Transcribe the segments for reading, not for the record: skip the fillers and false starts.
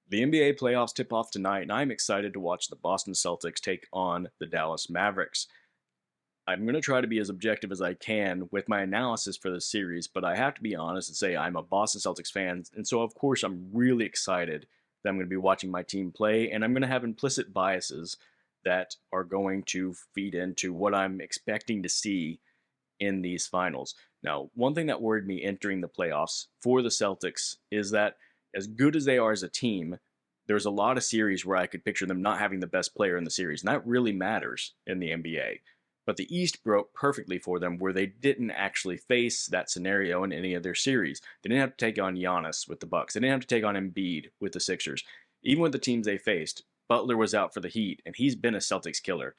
The NBA playoffs tip off tonight, and I'm excited to watch the Boston Celtics take on the Dallas Mavericks. I'm going to try to be as objective as I can with my analysis for the series, but I have to be honest and say I'm a Boston Celtics fan, and so of course I'm really excited that I'm going to be watching my team play, and I'm going to have implicit biases that are going to feed into what I'm expecting to see in these finals. Now, one thing that worried me entering the playoffs for the Celtics is that as good as they are as a team, there's a lot of series where I could picture them not having the best player in the series, and that really matters in the NBA. But the East broke perfectly for them where they didn't actually face that scenario in any of their series. They didn't have to take on Giannis with the Bucks. They didn't have to take on Embiid with the Sixers. Even with the teams they faced, Butler was out for the Heat, and he's been a Celtics killer.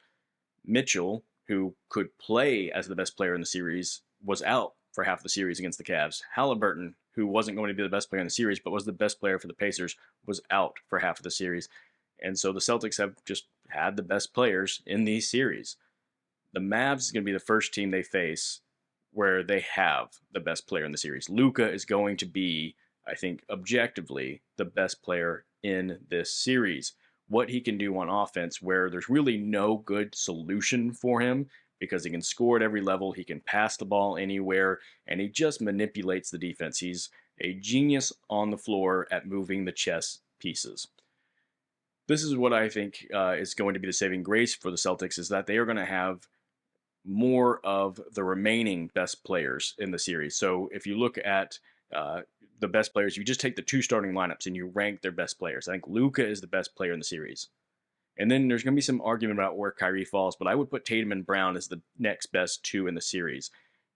Mitchell, who could play as the best player in the series, was out for half the series against the Cavs. Halliburton, who wasn't going to be the best player in the series, but was the best player for the Pacers, was out for half of the series. And so the Celtics have just had the best players in these series. The Mavs is going to be the first team they face where they have the best player in the series. Luka is going to be, I think, objectively the best player in this series. What he can do on offense, where there's really no good solution for him because he can score at every level, he can pass the ball anywhere, and he just manipulates the defense. He's a genius on the floor at moving the chess pieces. This is what I think is going to be the saving grace for the Celtics, is that they are going to have more of the remaining best players in the series. So if you look at the best players, you just take the two starting lineups and you rank their best players. I think Luka is the best player in the series. And then there's going to be some argument about where Kyrie falls, but I would put Tatum and Brown as the next best two in the series.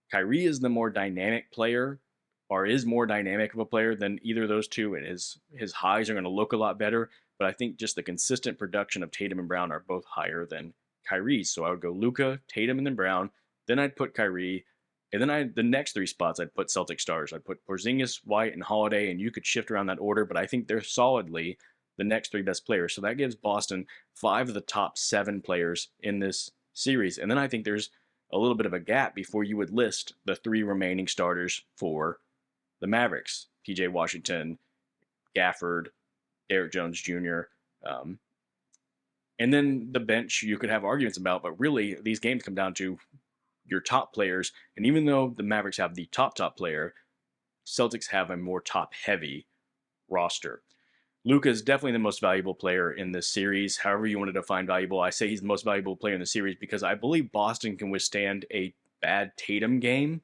Kyrie is the more dynamic player, or is more dynamic of a player than either of those two, and his highs are going to look a lot better. But I think just the consistent production of Tatum and Brown are both higher than Kyrie. So I would go Luka, Tatum, and then Brown. Then I'd put Kyrie. And then the next three spots I'd put Celtic stars. I'd put Porzingis, White, and Holiday, and you could shift around that order, but I think they're solidly the next three best players. So that gives Boston 5 of the top 7 players in this series. And then I think there's a little bit of a gap before you would list the 3 remaining starters for the Mavericks: PJ Washington, Gafford, Derrick Jones Jr. And then the bench you could have arguments about, but really these games come down to your top players. And even though the Mavericks have the top player, Celtics have a more top heavy roster. Luka is definitely the most valuable player in this series. However you want to define valuable, I say he's the most valuable player in the series because I believe Boston can withstand a bad Tatum game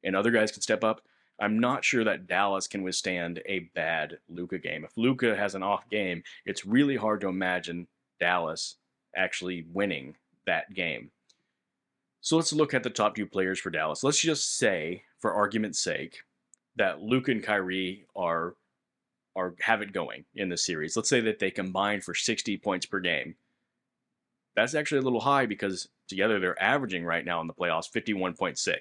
and other guys can step up. I'm not sure that Dallas can withstand a bad Luka game. If Luka has an off game, it's really hard to imagine Dallas actually winning that game. So let's look at the top 2 players for Dallas. Let's just say, for argument's sake, that Luka and Kyrie are have it going in this series. Let's say that they combine for 60 points per game. That's actually a little high because together they're averaging right now in the playoffs 51.6.